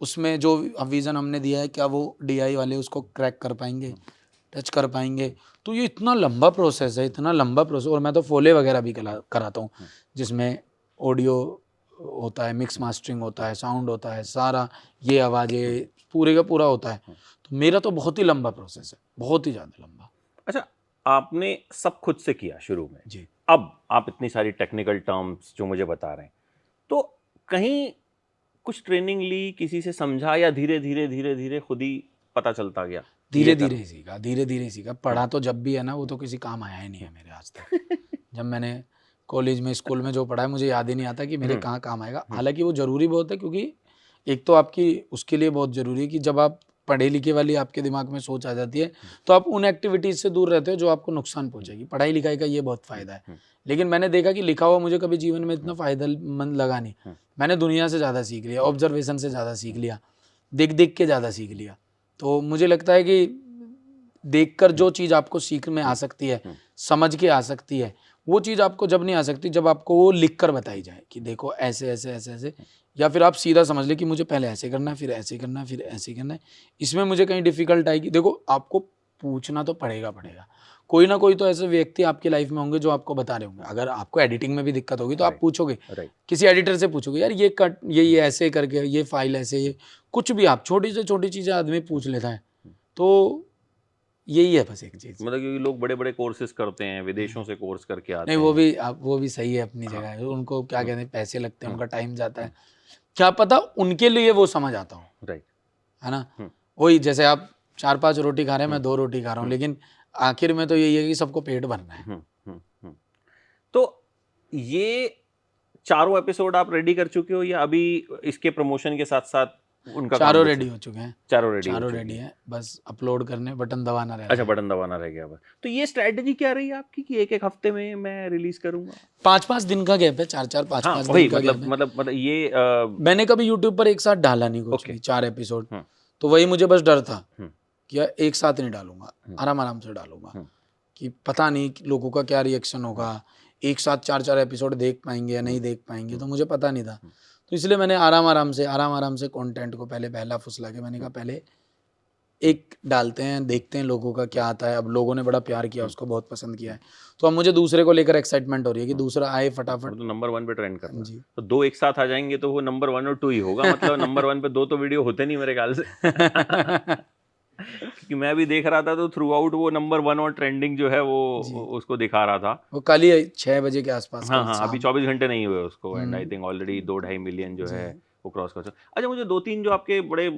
उसमें जो विजन हमने दिया है क्या वो डीआई वाले उसको क्रैक कर पाएंगे, टच कर पाएंगे। तो ये इतना लंबा प्रोसेस है, इतना लंबा प्रोसेस। और मैं तो फोले वगैरह भी कराता हूँ, जिसमें ऑडियो होता है, मिक्स मास्टरिंग होता है, साउंड होता है, सारा ये आवाज़ें पूरे का पूरा होता है। तो मेरा तो बहुत ही लंबा प्रोसेस है, बहुत ही ज़्यादा लंबा। अच्छा, आपने सब खुद से किया शुरू में जी, अब आप इतनी सारी टेक्निकल टर्म्स जो मुझे बता रहे हैं, तो कहीं कुछ ट्रेनिंग ली, किसी से समझा, या धीरे धीरे धीरे धीरे खुद ही पता चलता गया? धीरे धीरे सीखा, धीरे धीरे सीखा। पढ़ा तो जब भी है ना, वो तो किसी काम आया ही नहीं है मेरे आज तक। जब मैंने कॉलेज में, स्कूल में जो पढ़ा है, मुझे याद ही नहीं आता कि मेरे कहाँ काम आएगा। हालांकि वो ज़रूरी बहुत है, क्योंकि एक तो आपकी उसके लिए बहुत ज़रूरी है कि जब आप पढ़े लिखे वाली आपके दिमाग में सोच आ जाती है तो आप उन एक्टिविटीज़ से दूर रहते हो जो आपको नुकसान पहुंचेगी। पढ़ाई लिखाई का ये बहुत फ़ायदा है। लेकिन मैंने देखा कि लिखा हुआ मुझे कभी जीवन में इतना फ़ायदेमंद लगा नहीं। मैंने दुनिया से ज़्यादा सीख लिया, ऑब्जर्वेशन से ज़्यादा सीख लिया, देख देख के ज़्यादा सीख लिया। तो मुझे लगता है कि देखकर जो चीज़ आपको सीख में आ सकती है, समझ के आ सकती है, वो चीज़ आपको जब नहीं आ सकती जब आपको वो लिख कर बताई जाए कि देखो ऐसे ऐसे ऐसे ऐसे, या फिर आप सीधा समझ ले कि मुझे पहले ऐसे करना है, फिर ऐसे करना है, फिर ऐसे करना है। इसमें मुझे कहीं डिफिकल्ट आएगी, देखो आपको पूछना तो पड़ेगा। कोई ना कोई तो ऐसे व्यक्ति आपकी लाइफ में होंगे जो आपको बता रहे होंगे। अगर आपको एडिटिंग में भी दिक्कत होगी तो आप पूछोगे, किसी एडिटर से पूछोगे, यार ये कट, ये ऐसे करके, ये फाइल ऐसे, ये कुछ भी आप छोटी से छोटी चीज़ें आदमी पूछ लेता है। तो यही है बस एक चीज़। मतलब क्योंकि लोग बड़े बड़े कोर्सेज करते हैं, विदेशों से कोर्स करके आते हैं। नहीं, वो भी सही है अपनी जगह। उनको क्या कहते हैं, पैसे लगते हैं, उनका टाइम जाता है, क्या पता उनके लिए वो समझ आता हूँ, राइट, है ना। वही जैसे आप 4-5 रोटी खा रहे हैं, मैं 2 रोटी खा रहा हूँ, लेकिन आखिर में तो यही है कि सबको पेट भरना है। तो ये चारों एपिसोड आप रेडी कर चुके हो या अभी इसके प्रमोशन के साथ साथ उनका चारों रेडी हो चुके हैं। चारों रेडी है, बस अपलोड करने, बटन दबाना रह गया। अच्छा, बटन दबाना रह गया बस। तो ये स्ट्रेटजी क्या रही है आपकी कि एक हफ्ते में मैं रिलीज करूंगा? 5-5 दिन का गैप है, 4-4 5-5 दिन का गैप है। मतलब ये मैंने कभी यूट्यूब पर एक साथ डाला नहीं कुछ भी, 4 एपिसोड। तो वही मुझे बस डर था कि एक साथ नहीं डालूंगा, आराम से डालूंगा, कि पता नहीं लोगों का क्या रिएक्शन होगा, एक साथ 4-4 एपिसोड देख पाएंगे या नहीं देख पाएंगे, तो मुझे पता नहीं था। तो इसलिए मैंने आराम से कंटेंट को पहले पहला फुसला के मैंने कहा पहले एक डालते हैं, देखते हैं लोगों का क्या आता है। अब लोगों ने बड़ा प्यार किया, उसको बहुत पसंद किया है, तो अब मुझे दूसरे को लेकर एक्साइटमेंट हो रही है कि दूसरा आए फटाफट। तो नंबर 1 पे ट्रेंड करना जी। तो 2 एक साथ आ जाएंगे तो वो नंबर 1 और 2 ही होगा। मतलब नंबर 1 पे 2 तो वीडियो होते नहीं मेरे ख्याल से। क्योंकि मैं भी देख रहा था तो थ्रू आउट वो नंबर 1 और ट्रेंडिंग जो है वो उसको दिखा रहा था। वो कल ही 6 बजे के आसपास। हाँ, अभी 24 घंटे नहीं हुए उसको, and I think already 2-2.5 million जो है वो क्रॉस कर चुका। अच्छा, मुझे 2-3 जो आपके बड़े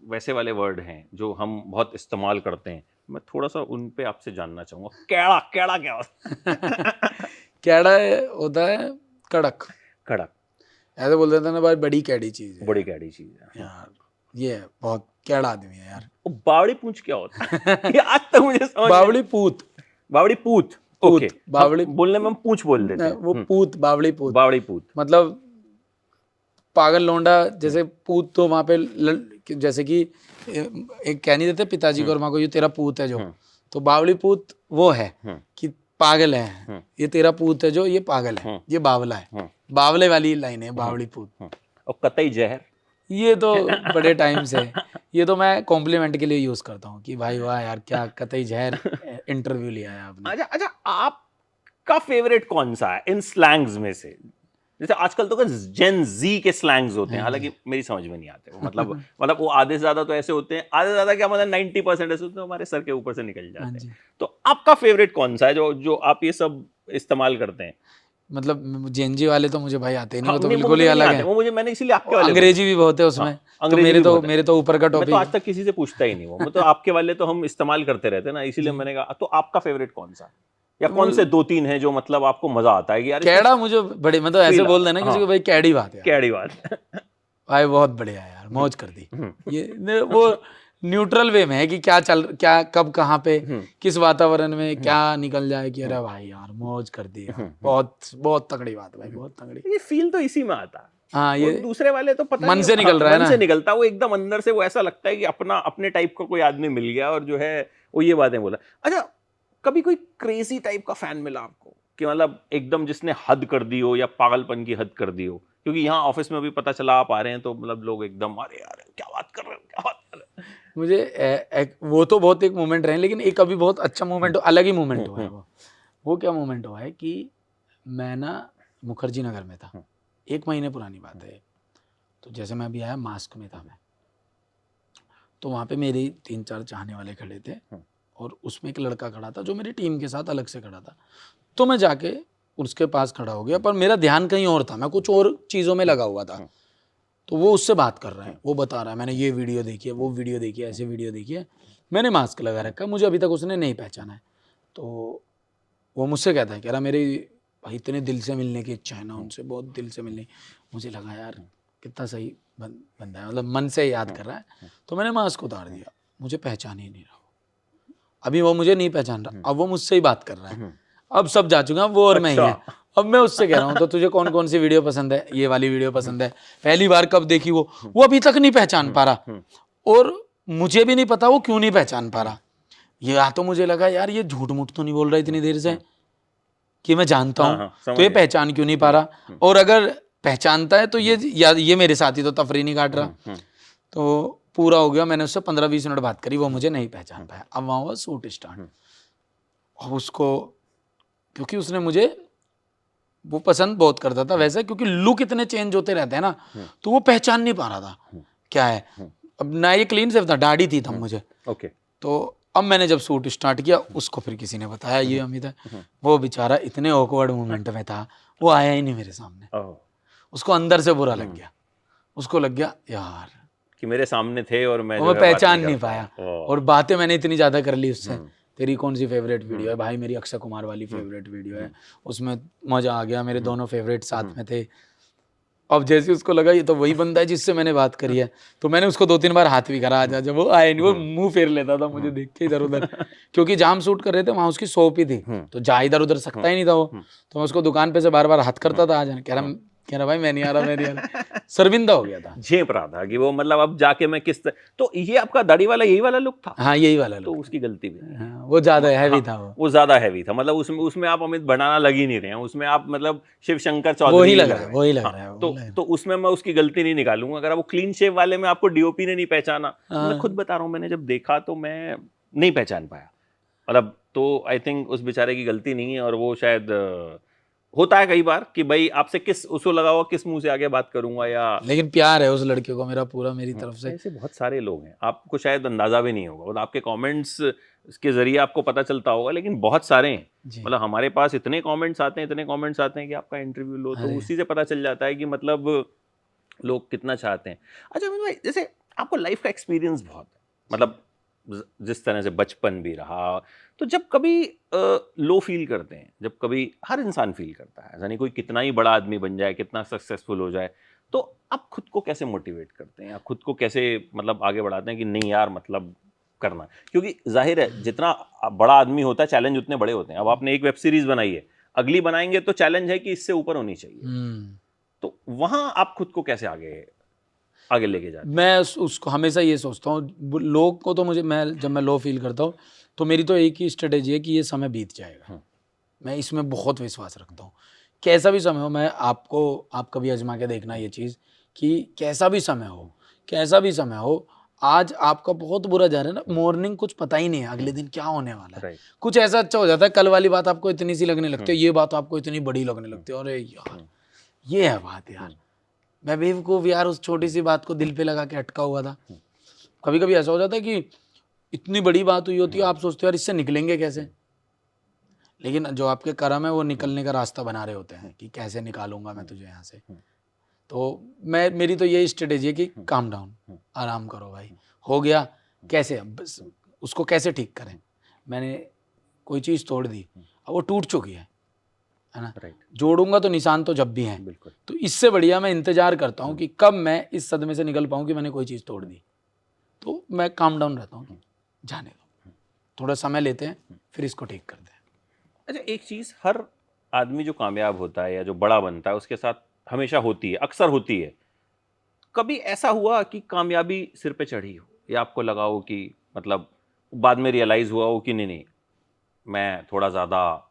वैसे वाले वर्ड हैं जो हम बहुत इस्तेमाल करते हैं, मैं थोड़ा सा उन पे आपसे जानना चाहूंगा। कैड़ा कैड़ा क्या होता है? कैड़ा होता है कड़क। ऐसे बोल देते हैं ना भाई, बड़ी कैडी चीज है। बड़ी कैडी चीज है यार, ये बहुत कैड़ा आदमी है यार। बावड़ी पूंछ क्या होता है? ये आज तक मुझे समझ बावड़ी पूत। ओके, बावड़ी बोलने में हम पूंछ बोल देते हैं। वो पूत, बावड़ी पूत मतलब पागल लौंडा। जैसे पूत तो वहां पे जैसे कि एक कह नहीं देते पिताजी को और माँ को, ये तेरा पूत है जो, तो बावड़ी पूत वो है कि पागल है, ये तेरा पूत है जो, ये पागल है, ये बावला है। बावले वाली लाइन है बावड़ी पूत। और कतई जहर, ये तो बड़े टाइम से, ये तो मैं कॉम्प्लीमेंट के लिए यूज करता हूँ कि भाई वाह यार, क्या कतई जहर इंटरव्यू लिया है आपने। अच्छा, आपका फेवरेट कौन सा है इन स्लैंग्स में से? जैसे आजकल तो जेन जी के स्लैंग्स होते हैं, हालांकि मेरी समझ में नहीं आते वो। मतलब वो आधे से ज्यादा तो ऐसे होते हैं, आधे से ज्यादा क्या मतलब 90% ऐसे होते हैं हमारे सर के ऊपर से निकल जाते हैं। तो आपका फेवरेट कौन सा है जो आप ये सब इस्तेमाल करते हैं? मतलब जेनजी वाले तो मुझे भाई आते नहीं, वो तो बिल्कुल ही अलग है। वो मुझे, मैंने इसीलिए आपके वाले, अंग्रेजी भी बहुत है उसमें। तो मेरे तो ऊपर का टॉपिक, मैं तो आज तक किसी से पूछता ही नहीं वो। मतलब आपके वाले तो हम इस्तेमाल करते रहते हैं ना, इसीलिए मैंने कहा। तो आपका फेवरेट कौन सा, या कौन से 2-3 हैं जो मतलब आपको मजा आता है कि यार कैड़ा मुझे बड़े, मतलब ऐसे बोल देना किसी को भाई कैडी बात है, कैडी बात भाई बहुत बढ़िया यार, मौज कर दी। ये वो न्यूट्रल वे में है कि क्या कब कहाँ पे किस वातावरण में क्या निकल जाए कि अरे भाई यार मौज कर दी यार, बहुत तगड़ी बात भाई, बहुत तगड़ी। ये फील तो इसी में आता है। हाँ, ये दूसरे वाले तो पता मन से निकल रहा है ना, मन से निकलता, वो एकदम अंदर से वो ऐसा लगता है कि अपने टाइप का कोई आदमी मिल गया और जो है वो ये बातें बोला। अच्छा, कभी कोई क्रेजी टाइप का फैन मिला आपको कि मतलब एकदम जिसने हद कर दी हो या पागलपन की हद कर दी हो? क्योंकि यहाँ ऑफिस में भी पता चला आप आ रहे हैं तो मतलब लोग एकदम अरे यार क्या बात कर रहे हो। मुझे वो तो बहुत एक मोमेंट रहे, लेकिन एक अभी बहुत अच्छा मोमेंट, अलग ही मोमेंट हुआ है वो क्या मोमेंट हुआ है कि मैं ना मुखर्जी नगर में था, 1 महीने पुरानी बात है। तो जैसे मैं अभी आया, मास्क में था मैं, तो वहाँ पे मेरे 3-4 चाहने वाले खड़े थे और उसमें एक लड़का खड़ा था जो मेरी टीम के साथ अलग से खड़ा था। तो मैं जाके उसके पास खड़ा हो गया, पर मेरा ध्यान कहीं और था, मैं कुछ और चीज़ों में लगा हुआ था। तो वो उससे बात कर रहे हैं, वो बता रहा है मैंने ये वीडियो देखी है, वो वीडियो देखी है, ऐसे वीडियो देखी है, मैंने मास्क लगा रखा है, मुझे अभी तक उसने नहीं पहचाना है। तो वो मुझसे कहता है, कह रहा मेरी भाई इतने दिल से मिलने की इच्छा है ना उनसे, बहुत दिल से मिलने। मुझे लगा यार कितना सही बंदा है, मतलब मन से याद कर रहा है। तो मैंने मास्क उतार दिया, मुझे पहचान ही नहीं रहा। अभी वो मुझे नहीं पहचान रहा, अब वो मुझसे ही बात कर रहा है। अब सब जा चुका वो और मैं ही है। अब मैं उससे कह रहा हूँ तो तुझे कौन कौन सी वीडियो पसंद है, ये वाली वीडियो पसंद है, पहली बार कब देखी वो अभी तक नहीं पहचान पा रहा, और मुझे भी नहीं पता वो क्यों नहीं पहचान पा रहा। या तो मुझे लगा यार ये झूठ मूठ तो नहीं बोल रहा इतनी देर से कि मैं जानता हूँ, तो ये पहचान क्यों नहीं पा रहा, और अगर पहचानता है तो ये मेरे साथी तो तफरी नहीं काट रहा। तो पूरा हो गया, मैंने उससे 15-20 मिनट बात करी, वो मुझे नहीं पहचान पाया। अब वहाँ हुआ शूट स्टार्ट, और उसको क्योंकि उसने मुझे वो पसंद बहुत करता था वैसे, क्योंकि लुक इतने चेंज होते रहते हैं ना, तो वो पहचान नहीं पा रहा था क्या है। अब ना ये क्लीन सेव था, दाढ़ी थी तब मुझे। तो अब मैंने जब शूट स्टार्ट किया, उसको फिर किसी ने बताया ये अमित है। वो बेचारा इतने ऑकवर्ड मोमेंट में था, वो आया ही नहीं मेरे सामने। उसको अंदर से बुरा लग गया, उसको लग गया यार कि मेरे सामने थे और मैं पहचान नहीं पाया, और बातें मैंने इतनी ज्यादा कर ली उससे तेरी कौन सी फेवरेट वीडियो है? भाई मेरी अक्षय कुमार वाली फेवरेट वीडियो है, उसमें मजा आ गया, मेरे दोनों फेवरेट साथ में थे। अब जैसे उसको लगा ये तो वही बंदा है जिससे मैंने बात करी है, तो मैंने उसको 2-3 बार हाथ भी करा, आजा, जब वो आए नहीं, वो मुंह फेर लेता था मुझे देख के इधर उधर, क्योंकि जहाँ हम शूट कर रहे थे वहाँ उसकी शॉप ही थी, तो जा इधर उधर सकता ही नहीं था वो, तो मैं उसको दुकान पे से बार बार हाथ करता था, आजा, कह रहा भाई मैं नहीं आ रहा, शर्मिंदा हो गया था, झेप रहा था कि वो मतलब अब जाके मैं तो ये आपका दाढ़ी वाला यही वाला लुक था? हाँ यही वाला तो उसकी गलती भी, हाँ, वो ज्यादा हैवी था, वो ज्यादा हैवी था, मतलब उसमें आप अमित भंडाना लग ही नहीं रहे हैं, उसमें आप मतलब शिव शंकर चौधरी वही लग रहा है। तो उसमें मैं उसकी गलती नहीं निकालूंगा। अगर वो क्लीन शेव वाले में आपको डीओपी ने नहीं पहचाना, मैं खुद बता रहा हूँ, मैंने जब देखा तो मैं नहीं पहचान पाया, मतलब तो आई थिंक उस बेचारे की गलती नहीं है, और वो शायद होता है कई बार कि भाई आपसे उसको लगा हुआ किस मुंह से आगे बात करूंगा, या लेकिन प्यार है उस लड़के को मेरा पूरा, मेरी तरफ से। ऐसे बहुत सारे लोग हैं, आपको शायद अंदाजा भी नहीं होगा, मतलब आपके कमेंट्स के जरिए आपको पता चलता होगा, लेकिन बहुत सारे हैं, मतलब हमारे पास इतने कमेंट्स आते हैं कि आपका इंटरव्यू लो तो उसी से पता चल जाता है कि मतलब लोग कितना चाहते हैं। अच्छा अमित भाई, जैसे आपको लाइफ का एक्सपीरियंस बहुत है, मतलब जिस तरह से बचपन भी रहा, तो जब कभी लो फील करते हैं, जब कभी हर इंसान फील करता है, यानी कोई कितना ही बड़ा आदमी बन जाए, कितना सक्सेसफुल हो जाए, तो आप खुद को कैसे मोटिवेट करते हैं, आप खुद को कैसे मतलब आगे बढ़ाते हैं कि नहीं यार मतलब करना, क्योंकि जाहिर है जितना बड़ा आदमी होता है चैलेंज उतने बड़े होते हैं। अब आपने एक वेब सीरीज बनाई है, अगली बनाएंगे तो चैलेंज है कि इससे ऊपर होनी चाहिए, तो वहां आप खुद को कैसे आगे लेके जाते हैं? मैं उसको हमेशा ये सोचता हूँ, लोग को तो जब मैं लो फील करता हूँ तो मेरी तो एक ही स्ट्रेटेजी है कि ये समय बीत जाएगा, मैं इसमें बहुत विश्वास रखता हूँ। कैसा भी समय हो, आप कभी आजमा के देखना ये चीज़ कि कैसा भी समय हो, आज आपका बहुत बुरा जा रहा है ना, मॉर्निंग कुछ पता ही नहीं है अगले दिन क्या होने वाला है, कुछ ऐसा अच्छा हो जाता है, कल वाली बात आपको इतनी सी लगने लगती है, ये बात आपको इतनी बड़ी लगने लगती है, अरे यार ये है बात यार, मैं बेवकूफ़ यार उस छोटी सी बात को दिल पे लगा के अटका हुआ था। कभी कभी ऐसा हो जाता है कि इतनी बड़ी बात हुई होती है, आप सोचते हो यार इससे निकलेंगे कैसे, लेकिन जो आपके कर्म है वो निकलने का रास्ता बना रहे होते हैं कि कैसे निकालूंगा मैं तुझे यहाँ से। तो मेरी तो यही स्ट्रेटेजी है कि काम डाउन, आराम करो भाई, हो गया कैसे, अब उसको कैसे ठीक करें, मैंने कोई चीज़ तोड़ दी, अब वो टूट चुकी है ना, जोड़ूंगा तो निशान तो जब भी हैं, तो इससे बढ़िया मैं इंतजार करता हूँ कि कब मैं इस सदमे से निकल पाऊँ कि मैंने कोई चीज़ तोड़ दी, तो मैं काम डाउन रहता हूँ, जाने दो, थोड़ा समय लेते हैं फिर इसको ठीक करते हैं। अच्छा एक चीज़, हर आदमी जो कामयाब होता है या जो बड़ा बनता है उसके साथ हमेशा होती है, अक्सर होती है, कभी ऐसा हुआ कि कामयाबी सिर पे चढ़ी हो या आपको लगा हो कि मतलब बाद में रियलाइज हुआ हो कि नहीं मैं थोड़ा ज़्यादा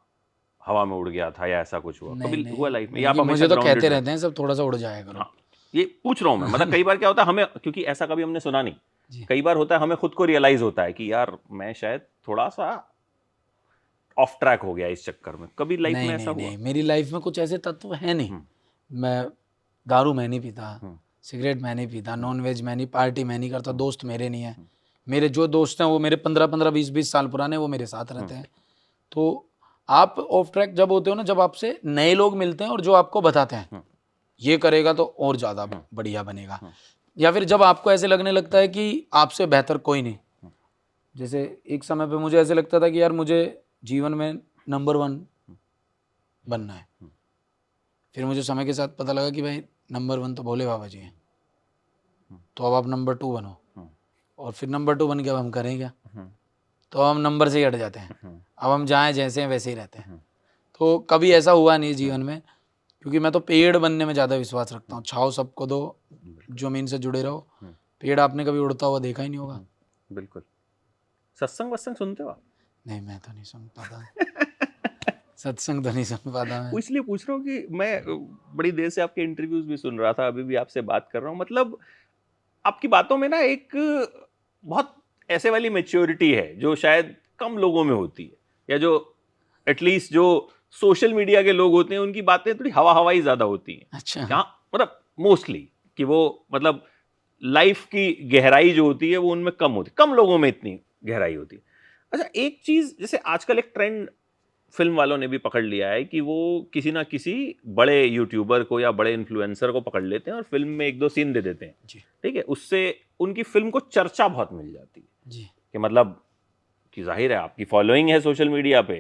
हवा में उड़ गया था, या ऐसा कुछ हुआ कभी हुआ लाइफ में? या आप मुझे तो कहते रहते हैं सब थोड़ा सा उड़ जाएगा करो। हाँ, ये पूछ रहा हूँ मैं, मतलब कई बार क्या होता है हमें, क्योंकि ऐसा कभी हमने सुना नहीं, कई बार होता है हमें खुद को रियलाइज होता है कि यार मैं शायद थोड़ा सा ऑफ ट्रैक हो गया इस चक्कर में, कभी लाइफ में ऐसा हुआ? मेरी लाइफ में कुछ ऐसे तत्व है नहीं, मैं दारू मैं नहीं पीता, सिगरेट मैं नहीं पीता, नॉन वेज मैं नहीं, पार्टी मैं नहीं करता, दोस्त मेरे नहीं है, मेरे जो दोस्त हैं वो मेरे 15-15 20-20 साल पुराने, वो मेरे साथ रहते हैं। तो आप ऑफ ट्रैक जब होते हो ना, जब आपसे नए लोग मिलते हैं और जो आपको बताते हैं ये करेगा तो और ज़्यादा बढ़िया बनेगा, या फिर जब आपको ऐसे लगने लगता है कि आपसे बेहतर कोई नहीं, जैसे एक समय पे मुझे ऐसे लगता था कि यार मुझे जीवन में नंबर 1 बनना है, फिर मुझे समय के साथ पता लगा कि भाई नंबर 1 तो भोले बाबा जी हैं, तो अब आप नंबर 2 बनो, और फिर नंबर 2 बन के अब हम करें क्या, तो हम नंबर से ही हट जाते हैं, अब हम जाएं जैसे हैं वैसे ही रहते हैं। तो कभी ऐसा हुआ नहीं जीवन में, क्योंकि मैं तो पेड़ बनने में ज़्यादा विश्वास रखता हूँ, छाव सबको दो, जमीन से जुड़े रहो, पेड़ आपने कभी उड़ता हुआ देखा ही नहीं होगा। बिल्कुल। सत्संग वत्संग सुनते हो आप? नहीं मैं तो नहीं सुन पाता सत्संग तो नहीं सुन पाता मैं। इसलिए पूछ रहा हूँ कि मैं बड़ी देर से आपके इंटरव्यूज भी सुन रहा था, अभी भी आपसे बात कर रहा हूँ, मतलब आपकी बातों में ना एक बहुत ऐसे वाली मैच्योरिटी है जो शायद कम लोगों में होती है, या जो एटलीस्ट जो सोशल मीडिया के लोग होते हैं उनकी बातें थोड़ी हवा हवाई ज्यादा होती हैं। अच्छा। यहाँ मतलब मोस्टली कि वो मतलब लाइफ की गहराई जो होती है वो उनमें कम होती है, कम लोगों में इतनी गहराई होती है। अच्छा एक चीज, जैसे आजकल एक ट्रेंड फिल्म वालों ने भी पकड़ लिया है कि वो किसी ना किसी बड़े यूट्यूबर को या बड़े इन्फ्लुएंसर को पकड़ लेते हैं और फिल्म में 1-2 सीन दे देते हैं, ठीक है, उससे उनकी फिल्म को चर्चा बहुत मिल जाती है जी। कि मतलब कि जाहिर है आपकी फॉलोइंग है सोशल मीडिया पे,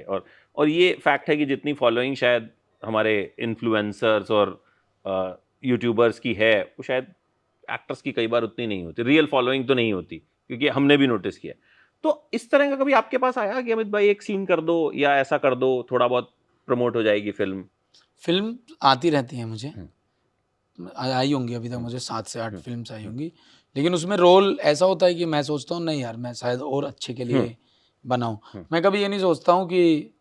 और ये फैक्ट है कि जितनी फॉलोइंग शायद हमारे इन्फ्लुएंसर्स और यूट्यूबर्स की है वो शायद एक्टर्स की कई बार उतनी नहीं होती, रियल फॉलोइंग तो नहीं होती, क्योंकि हमने भी नोटिस किया। तो इस तरह का कभी आपके पास आया कि अमित भाई एक सीन कर दो या ऐसा कर दो, थोड़ा बहुत प्रमोट हो जाएगी फिल्म? फिल्म आती रहती है मुझे, आई होंगी अभी तक मुझे 7 से 8 फिल्म्स आई होंगी, लेकिन उसमें रोल ऐसा होता है कि मैं सोचता हूँ नहीं यार मैं शायद और अच्छे के लिए बनाऊँ। मैं कभी ये नहीं सोचता हूँ कि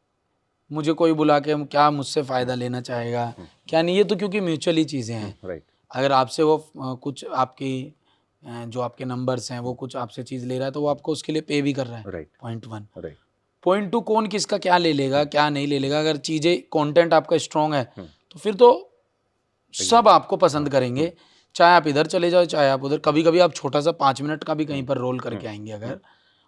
मुझे कोई बुला के क्या मुझसे फ़ायदा लेना चाहेगा क्या नहीं, ये तो क्योंकि म्यूचुअली चीज़ें हैं। राइट। अगर आपसे वो कुछ आपकी जो आपके नंबर्स हैं वो कुछ आपसे चीज़ ले रहा है तो वो आपको उसके लिए पे भी कर रहा है। राइट। पॉइंट 1। राइट। पॉइंट 2, कौन किसका क्या ले लेगा क्या नहीं ले लेगा, अगर चीज़ें कंटेंट आपका स्ट्रॉन्ग है तो फिर तो सब आपको पसंद करेंगे, चाहे आप इधर चले जाओ चाहे आप उधर। कभी कभी आप छोटा सा 5 मिनट का भी कहीं पर रोल करके आएंगे अगर,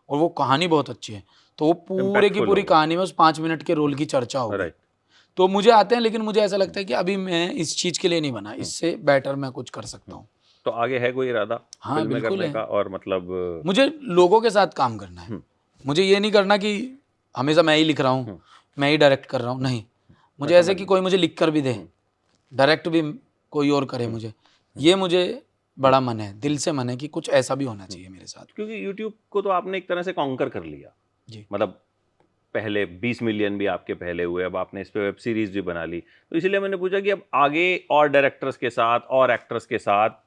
और वो कहानी बहुत अच्छी है तो वो पूरे की पूरी कहानी में उस 5 मिनट के रोल की चर्चा होगी। राइट। तो मुझे आते हैं, लेकिन मुझे ऐसा लगता है कि अभी मैं इस चीज़ के लिए नहीं बना, इससे बेटर मैं कुछ कर सकता हूँ। तो आगे है कोई इरादा हाँ फिल्में बिल्कुल करने है। का? और मतलब मुझे लोगों के साथ काम करना है, मुझे ये नहीं करना कि हमेशा मैं ही लिख रहा हूँ मैं ही डायरेक्ट कर रहा हूँ, नहीं। मुझे ऐसे कि कोई मुझे लिख कर भी दे, डायरेक्ट भी कोई और करे मुझे, ये मुझे बड़ा मन है, दिल से मन है कि कुछ ऐसा भी होना चाहिए मेरे साथ। क्योंकि यूट्यूब को तो आपने एक तरह से कॉन्कर कर लिया जी। मतलब पहले 20 मिलियन भी आपके पहले हुए, अब आपने इस पे वेब सीरीज भी बना ली, तो इसीलिए मैंने पूछा कि अब आगे और डायरेक्टर्स के साथ और एक्टर्स के साथ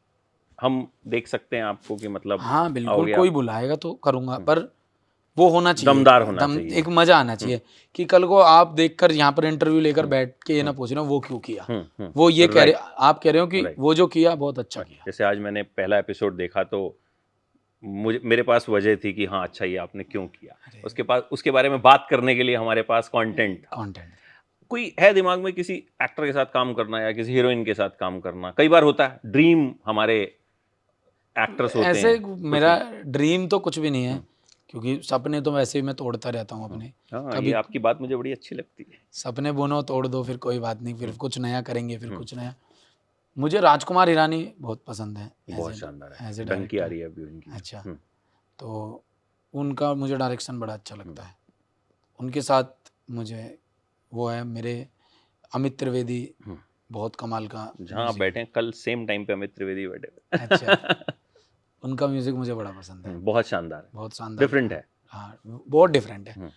हम देख सकते हैं आपको कि मतलब हाँ बिल्कुल, आओगे कोई आप? बुलाएगा तो करूँगा, पर वो होना चाहिए, दमदार होना चाहिए। एक मजा आना चाहिए कि कल को आप देखकर यहाँ पर इंटरव्यू लेकर बैठ के ये ना पूछ रहे हो वो क्यों किया, वो ये कह रहे, आप कह रहे हो कि वो जो किया बहुत अच्छा किया। जैसे आज मैंने पहला एपिसोड देखा तो मुझे मेरे पास वजह थी कि हाँ अच्छा ये आपने क्यों किया, उसके बारे में बात करने के लिए हमारे पास कंटेंट था। कोई है दिमाग में किसी एक्टर के साथ काम करना या किसी हीरोइन के साथ काम करना? कई बार होता है ड्रीम हमारे एक्टर्स होते ऐसे हैं। मेरा ड्रीम तो कुछ भी नहीं है, क्योंकि सपने तो वैसे ही मैं तोड़ता रहता हूँ अपने। हाँ, कभी ये आपकी बात मुझे बड़ी अच्छी लगती है। सपने बुनो तोड़ दो फिर कोई बात नहीं, फिर कुछ नया करेंगे, फिर कुछ नया। मुझे राजकुमार हिरानी बहुत पसंद है, बहुत शानदार है, as a Dunki a director. रही है अभी उनकी। अच्छा, तो उनका मुझे डायरेक्शन बड़ा अच्छा लगता है। उनके साथ मुझे वो है मेरे अमित त्रिवेदी, बहुत कमाल का जहाँ आप बैठे हैं कल सेम टाइम पे अमित त्रिवेदी बैठे हुए। अच्छा, उनका म्यूजिक मुझे बड़ा पसंद है, बहुत शानदार है, बहुत शानदार, डिफरेंट है। हाँ बहुत डिफरेंट है।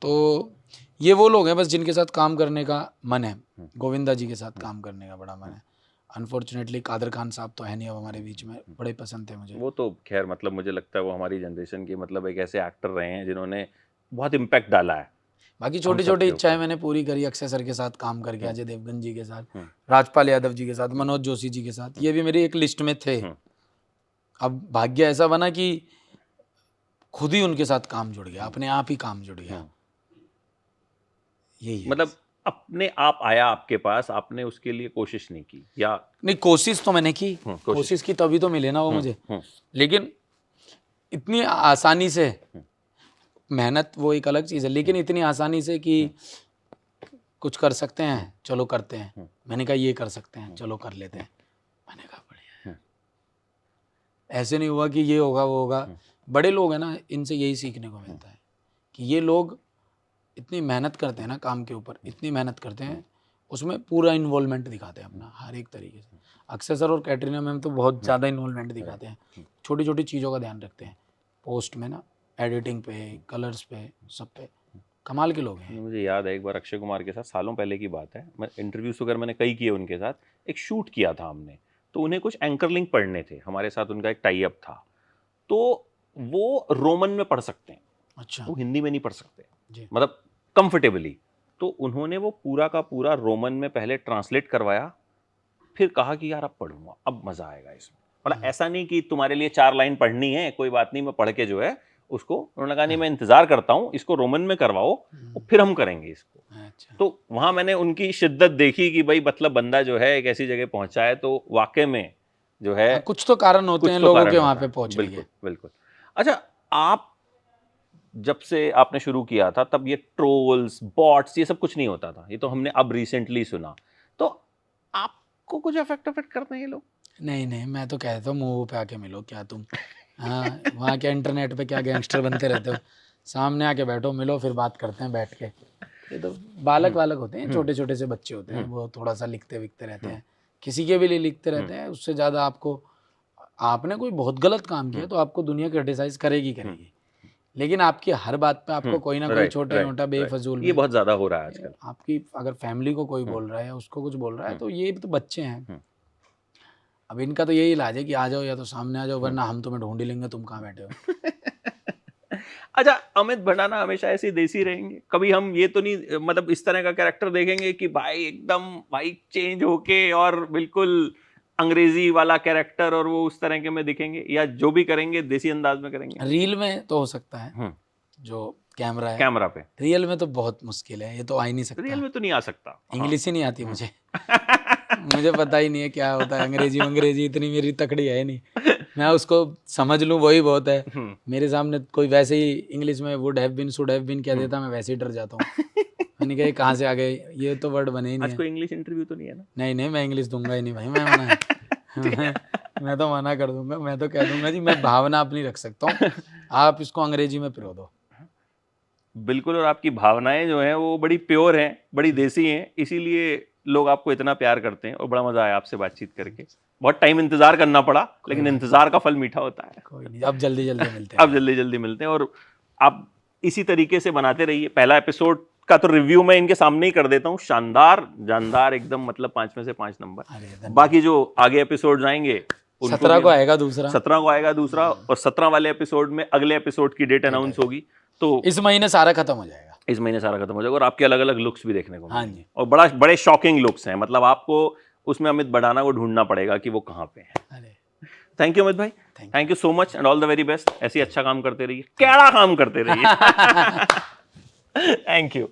तो ये वो लोग हैं बस जिनके साथ काम करने का मन है। गोविंदा जी के साथ काम करने का बड़ा मन है। अनफॉर्चुनेटली कादर खान साहब तो है नहीं अब हमारे बीच में, बड़े पसंद थे मुझे। वो तो खैर मतलब मुझे लगता है वो हमारी जनरेशन के मतलब एक ऐसे एक्टर रहे हैं जिन्होंने बहुत इम्पैक्ट डाला है। बाकी छोटी छोटी इच्छाएं मैंने पूरी करी, अक्षय सर के साथ काम करके, अजय देवगन जी के साथ, राजपाल यादव जी के साथ, मनोज जोशी जी के साथ, ये भी मेरी एक लिस्ट में थे। अब भाग्य ऐसा बना कि खुद ही उनके साथ काम जुड़ गया, अपने आप ही काम जुड़ गया। यही है मतलब अपने आप आया आपके पास, आपने उसके लिए कोशिश नहीं की? या नहीं, कोशिश तो मैंने की, कोशिश की तभी तो मिले ना वो मुझे। लेकिन इतनी आसानी से, मेहनत वो एक अलग चीज़ है, लेकिन इतनी आसानी से कि कुछ कर सकते हैं चलो करते हैं। मैंने कहा ये कर सकते हैं चलो कर लेते हैं, मैंने कहा बढ़िया है। ऐसे नहीं हुआ कि ये होगा वो होगा। बड़े लोग हैं ना, इनसे यही सीखने को मिलता है कि ये लोग इतनी मेहनत करते हैं ना काम के ऊपर, इतनी मेहनत करते हैं, उसमें पूरा इन्वॉल्वमेंट दिखाते हैं अपना हर एक तरीके से। अक्षय सर और कैटरीना मैम तो बहुत ज़्यादा इन्वॉल्वमेंट दिखाते हैं, छोटी छोटी चीज़ों का ध्यान रखते हैं, पोस्ट में ना, एडिटिंग पे, कलर्स पे, सब पे कमाल के लोग हैं। मुझे याद है एक बार अक्षय कुमार के साथ, सालों पहले की बात है, मैं इंटरव्यूज वगैरह मैंने कई किए उनके साथ, एक शूट किया था हमने, तो उन्हें कुछ एंकर लिंक पढ़ने थे, हमारे साथ उनका एक टाई अप था, तो वो रोमन में पढ़ सकते हैं। अच्छा, वो हिंदी में नहीं पढ़ सकते मतलब कंफर्टेबली, तो उन्होंने वो पूरा का पूरा रोमन में पहले ट्रांसलेट करवाया, फिर कहा कि यार अब पढ़ूंगा, अब मजा आएगा इसमें। मतलब ऐसा नहीं कि तुम्हारे लिए 4 लाइन पढ़नी है, कोई बात नहीं मैं पढ़ के जो है उसको, उन्होंने कहा नहीं मैं इंतजार करता हूँ, इसको रोमन में करवाओ और फिर हम करेंगे इसको। अच्छा। तो वहां मैंने उनकी शिद्दत देखी कि भाई मतलब बंदा जो है एक ऐसी जगह पहुंचा है तो वाकई में जो है कुछ तो कारण होते हैं लोगों के वहां पे पहुंचने के। बिल्कुल बिल्कुल। अच्छा, आप जब से आपने शुरू किया था तब ये ट्रोल्स बॉट्स ये सब कुछ नहीं होता था, ये तो हमने अब रिसेंटली सुना, तो आपको कुछ अफेक्ट करते हैं ये लोग? नहीं नहीं, मैं तो कहता हूँ मुंह पे आके मिलो क्या तुम। हाँ, वहाँ क्या इंटरनेट पे क्या गैंगस्टर बनते रहते हो, सामने आके बैठो, मिलो, फिर बात करते हैं बैठ के। ये तो बालक होते हैं, छोटे छोटे से बच्चे होते हैं, वो थोड़ा सा लिखते विखते रहते हैं, किसी के भी लिए लिखते रहते हैं। उससे ज़्यादा आपको, आपने कोई बहुत गलत काम किया तो आपको दुनिया क्रिटिसाइज करेगी, लेकिन आपकी हर बात पे आपको कोई ना कोई छोटे मोटा बेफजूल, ये बहुत ज्यादा हो रहा है आजकल। आपकी अगर फैमिली को कोई बोल रहा है या उसको कुछ बोल रहा है, तो ये तो बच्चे हैं। अब इनका तो यही इलाज है कि आ जाओ, या तो सामने आ जाओ, वरना हम तुम्हें ढूंढ ही लेंगे, तुम कहाँ बैठे हो। अच्छा, अमित भंडाना हमेशा ऐसे देसी रहेंगे? कभी हम ये तो नहीं, मतलब इस तरह का कैरेक्टर देखेंगे कि भाई एकदम भाई चेंज होके और बिल्कुल अंग्रेजी वाला कैरेक्टर और वो उस तरह के में दिखेंगे, या जो भी करेंगे देसी अंदाज में करेंगे? रील में तो हो सकता है, जो कैमरा है कैमरा पे। रियल में तो बहुत मुश्किल है, ये तो आ ही नहीं सकता। रियल में तो नहीं आ सकता, इंग्लिश ही नहीं आती मुझे। मुझे पता ही नहीं है क्या होता है अंग्रेजी इतनी मेरी तकड़ी है नहीं। मैं उसको समझ लूँ वही बहुत है। मेरे सामने कोई वैसे ही इंग्लिश में would have been, should have been कह देता, मैं वैसे ही डर जाता हूँ। मैंने कहा कहाँ से आ गए, ये तो वर्ड बने ही नहीं। आज कोई इंग्लिश इंटरव्यू तो नहीं है ना? नहीं, मैं इंग्लिश दूंगा ही नहीं भाई, मैं मना मैं तो मना कर दूंगा। मैं तो कह दूंगा जी मैं भावना अपनी रख सकता हूँ, आप इसको अंग्रेजी में पिरो दो। बिल्कुल, और आपकी भावनाएं जो हैं वो बड़ी प्योर हैं, बड़ी देसी हैं, इसीलिए लोग आपको इतना प्यार करते हैं। और बड़ा मजा आया आपसे बातचीत करके। बहुत टाइम इंतजार करना पड़ा, लेकिन इंतजार का फल मीठा होता है। कोई नहीं, अब जल्दी मिलते हैं। अब जल्दी मिलते हैं, और आप इसी तरीके से बनाते रहिए। पहला एपिसोड का तो रिव्यू मैं इनके सामने ही कर देता हूँ, शानदार जानदार एकदम, मतलब 5 में से 5 नंबर। बाकी जो आगे एपिसोड आएंगे 17 को आएगा दूसरा, 17 को आएगा दूसरा, और 17 वाले एपिसोड में अगले एपिसोड की डेट अनाउंस होगी। तो इस महीने सारा खत्म हो जाएगा, इस महीने सारा खत्म हो जाएगा, और आपके अलग अलग लुक्स भी देखने को हाँ जी, और बड़े शॉकिंग लुक्स हैं। मतलब आपको उसमें अमित भंडाना को ढूंढना पड़ेगा कि वो कहाँ पे है। थैंक यू अमित भाई, thank you so much and all the very best. ऐसे अच्छा काम करते रहिए, कैड़ा काम करते रहिए। Thank you.